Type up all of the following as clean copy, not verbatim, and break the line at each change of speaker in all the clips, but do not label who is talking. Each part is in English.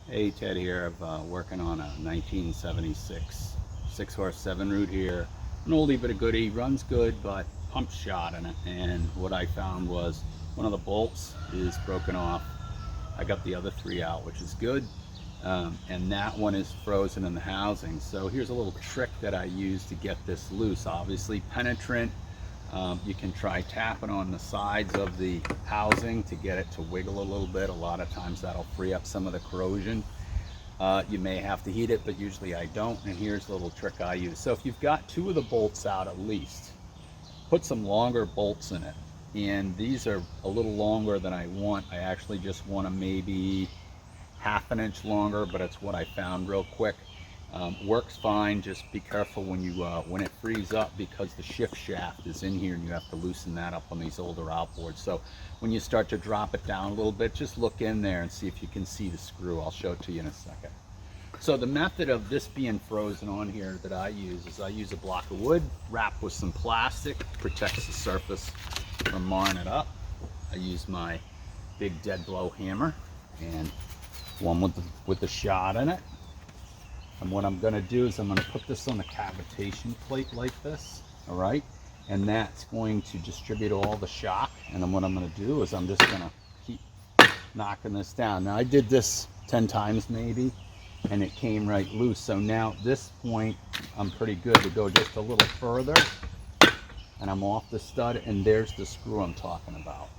Hey, Ted here. I'm working on a 1976 6-horse Evinrude here. An oldie but a goodie. Runs good, but pump shot in it. And what I found was one of the bolts is broken off. I got the other three out, which is good. And that one is frozen in the housing. So here's a little trick that I use to get this loose. Obviously penetrant. You can try tapping on the sides of the housing to get it to wiggle a little bit. A lot of times that'll free up some of the corrosion. You may have to heat it, but usually I don't. And here's the little trick I use. So if you've got two of the bolts out at least, put some longer bolts in it. And these are a little longer than I want. I actually just want them maybe half an inch longer, but it's what I found real quick. Works fine. Just be careful when it frees up, because the shift shaft is in here and you have to loosen that up on these older outboards. So when you start to drop it down a little bit, just look in there and see if you can see the screw. I'll show it to you in a second. So the method of this being frozen on here that I use is I use a block of wood wrapped with some plastic, protects the surface from marring it up. I use my big dead blow hammer and one with the shot in it. And what I'm going to do is I'm going to put this on a cavitation plate like this, all right? And that's going to distribute all the shock. And then what I'm going to do is I'm just going to keep knocking this down. Now I did this 10 times maybe, and it came right loose. So now at this point, I'm pretty good to go just a little further. And I'm off the stud, and there's the screw I'm talking about.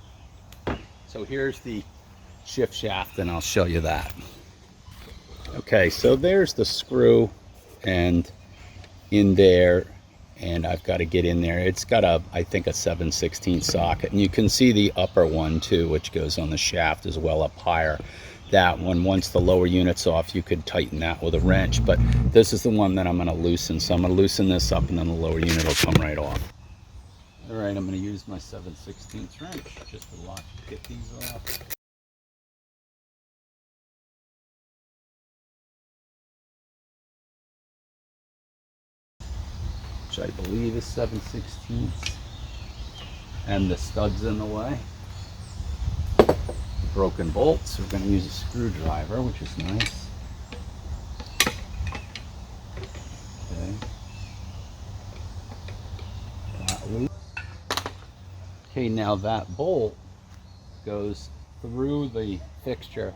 So here's the shift shaft, and I'll show you that. Okay, so there's the screw and in there, and I've got to get in there. It's got I think a 7/16 socket, and you can see the upper one too, which goes on the shaft as well up higher. That one, once the lower unit's off, you could tighten that with a wrench, but this is the one that I'm going to loosen. So I'm going to loosen this up, and then the lower unit will come right off. All right, I'm going to use my 7/16 wrench just to get these off. Which I believe is 7/16, and the stud's in the way. Broken bolts. We're going to use a screwdriver, which is nice. Okay. That loose. Okay, now that bolt goes through the fixture,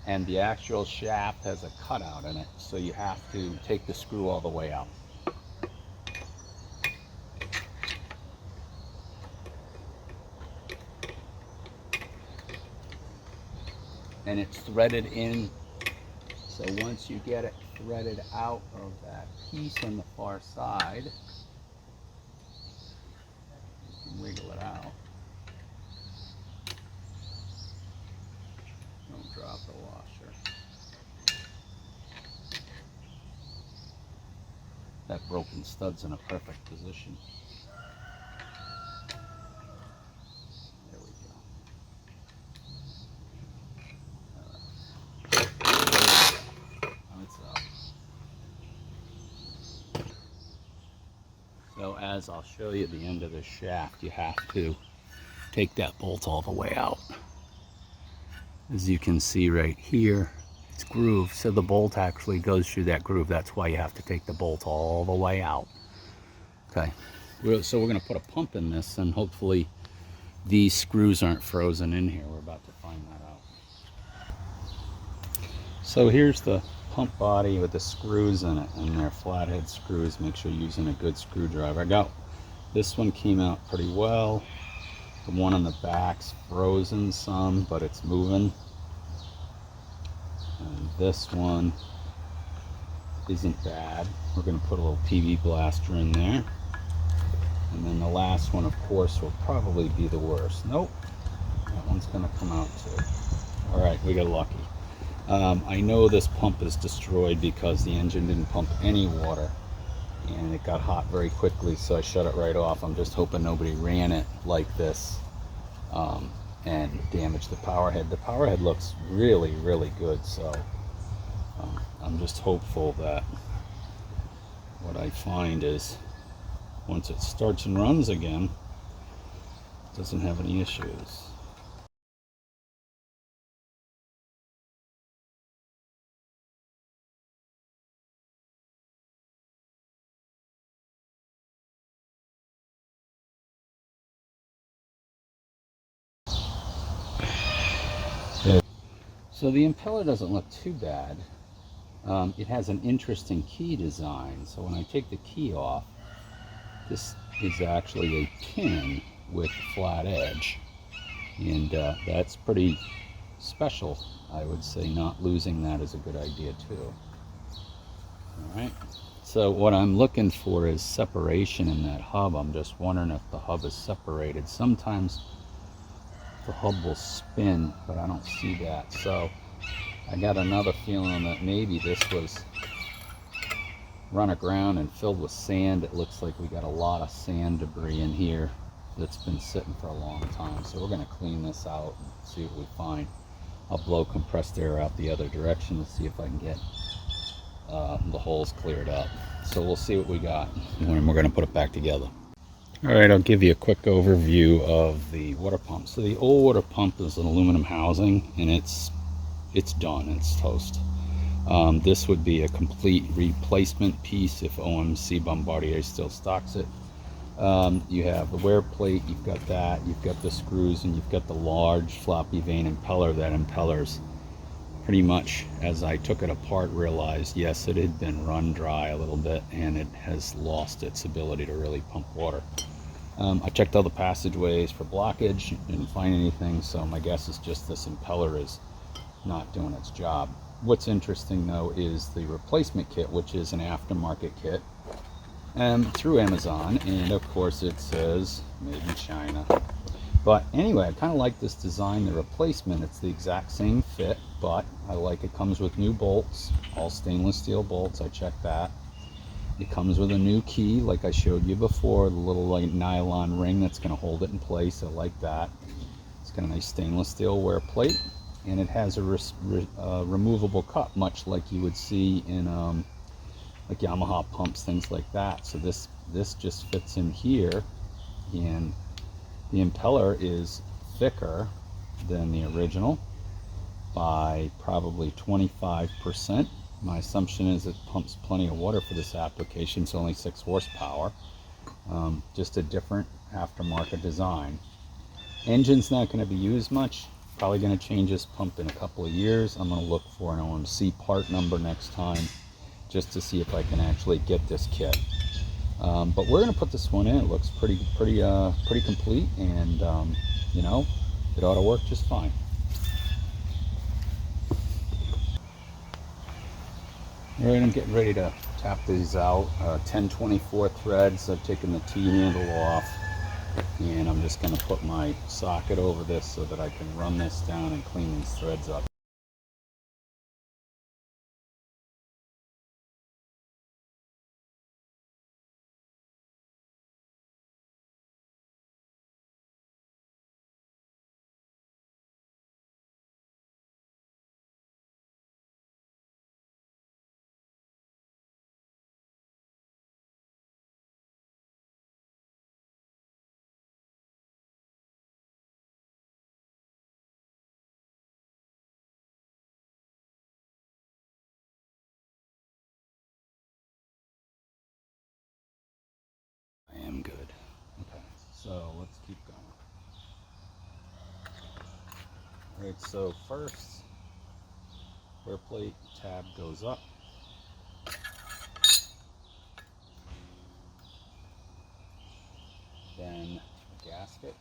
and the actual shaft has a cutout in it, so you have to take the screw all the way out. And it's threaded in, so once you get it threaded out of that piece on the far side, you can wiggle it out. Don't drop the washer. That broken stud's in a perfect position. There we go. It's up. So as I'll show you the end of the shaft, you have to take that bolt all the way out. As you can see right here, it's grooved, so the bolt actually goes through that groove. That's why you have to take the bolt all the way out. Okay, so we're going to put a pump in this, and hopefully these screws aren't frozen in here. We're about to find that out. So here's the pump body with the screws in it, and they're flathead screws. Make sure you're using a good screwdriver. This one came out pretty well. The one on the back's frozen some, but it's moving. And this one isn't bad. We're going to put a little PV blaster in there. And then the last one, of course, will probably be the worst. Nope, that one's going to come out too. All right, we got lucky. I know this pump is destroyed because the engine didn't pump any water, and it got hot very quickly, so I shut it right off. I'm just hoping nobody ran it like this and damaged the power head. The power head looks really, really good, so I'm just hopeful that what I find is once it starts and runs again, it doesn't have any issues. So the impeller doesn't look too bad. It has an interesting key design. So when I take the key off, this is actually a pin with a flat edge. And that's pretty special. I would say not losing that is a good idea too. All right. So what I'm looking for is separation in that hub. I'm just wondering if the hub is separated. Sometimes the hub will spin, but I don't see that. So I got another feeling that maybe this was run aground and filled with sand. It looks like we got a lot of sand debris in here that's been sitting for a long time. So we're going to clean this out and see what we find. I'll blow compressed air out the other direction to see if I can get the holes cleared up. So we'll see what we got when we're going to put it back together. All right, I'll give you a quick overview of the water pump. So the old water pump is an aluminum housing, and it's done, it's toast. This would be a complete replacement piece if OMC Bombardier still stocks it. You have the wear plate, you've got that, you've got the screws, and you've got the large floppy vane impeller. That impellers pretty much, as I took it apart, realized yes, it had been run dry a little bit and it has lost its ability to really pump water. I checked all the passageways for blockage, didn't find anything, so my guess is just this impeller is not doing its job. What's interesting though is the replacement kit, which is an aftermarket kit through Amazon, and of course it says made in China. But anyway, I kind of like this design. The replacement, it's the exact same fit, but I like it comes with new bolts, all stainless steel bolts. I checked that. It comes with a new key, like I showed you before, the little like nylon ring that's going to hold it in place. I like that. It's got a nice stainless steel wear plate, and it has a removable cup, much like you would see in like Yamaha pumps, things like that. So this just fits in here, and the impeller is thicker than the original by probably 25%. My assumption is it pumps plenty of water for this application. It's only 6 horsepower. Just a different aftermarket design. Engine's not going to be used much. Probably going to change this pump in a couple of years. I'm going to look for an OMC part number next time just to see if I can actually get this kit. But we're going to put this one in. It looks pretty complete, and you know, it ought to work just fine. All right, I'm getting ready to tap these out. 1024 threads. I've taken the T-handle off, and I'm just going to put my socket over this so that I can run this down and clean these threads up. I am good. Okay, so let's keep going. All right, so first, wear plate tab goes up. Then a gasket.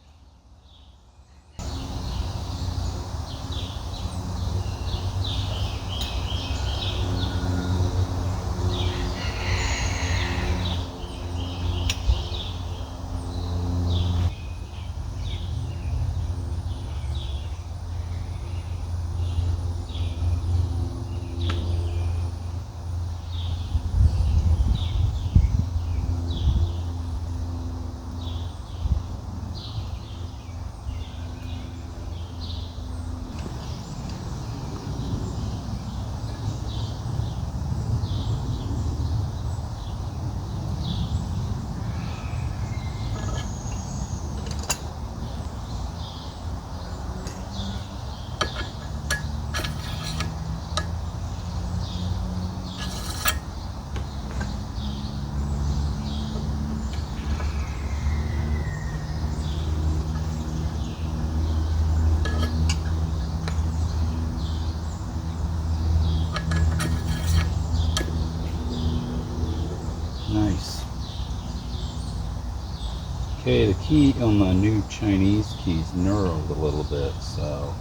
Okay, the key on the new Chinese keys knurled a little bit, so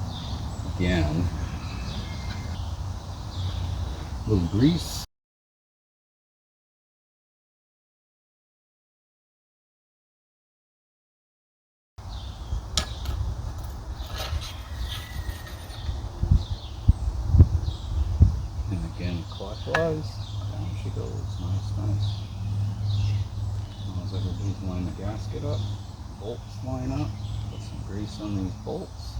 again, a little grease. And again, clockwise, down she goes, nice. As everybody's line the gasket up, bolts line up, put some grease on these bolts.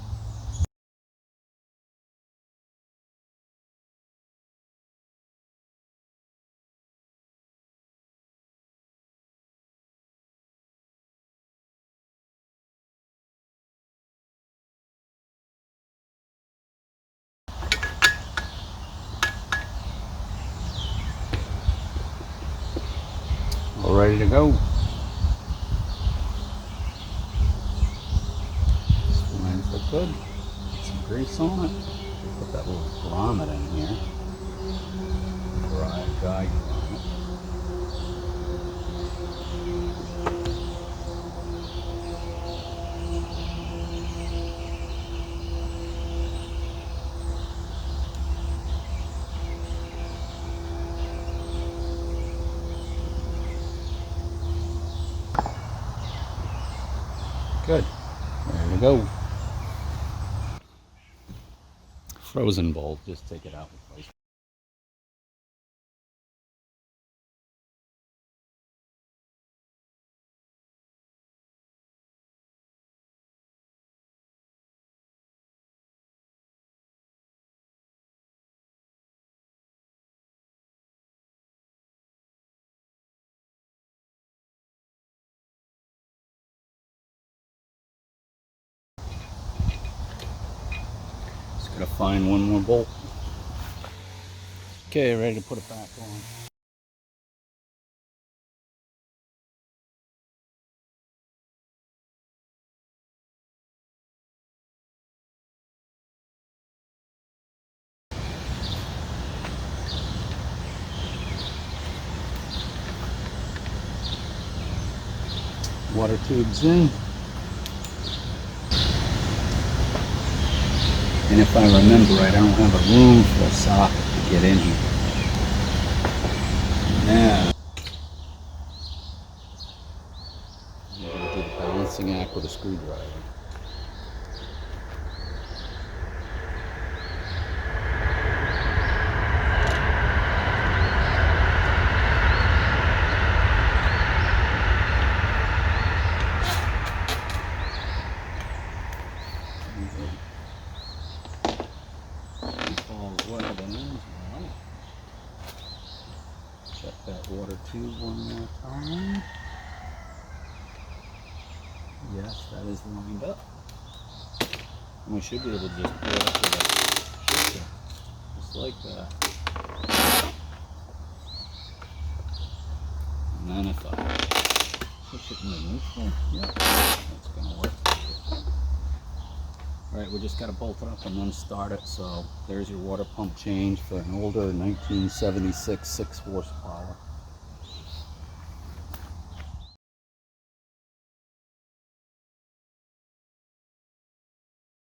All ready to go. Lines look good. Put some grease on it. Put that little grommet in here. Dry guide grommet. Good. There we go. Frozen bolt, just take it out and replace it. Just gotta find one more bolt. Okay, ready to put it back on. Water tubes in. And if I remember right, I don't have a room for a socket to get in here. Now, I'm going to do the balancing act with a screwdriver. Check that water tube one more time. Yes, that is lined up. And we should be able to just pull it up with a shifter, just like that. And then if I push it in the neutral, yeah, that's going to work. Alright, we just got to bolt it up and then start it. So there's your water pump change for an older 1976 6 horsepower.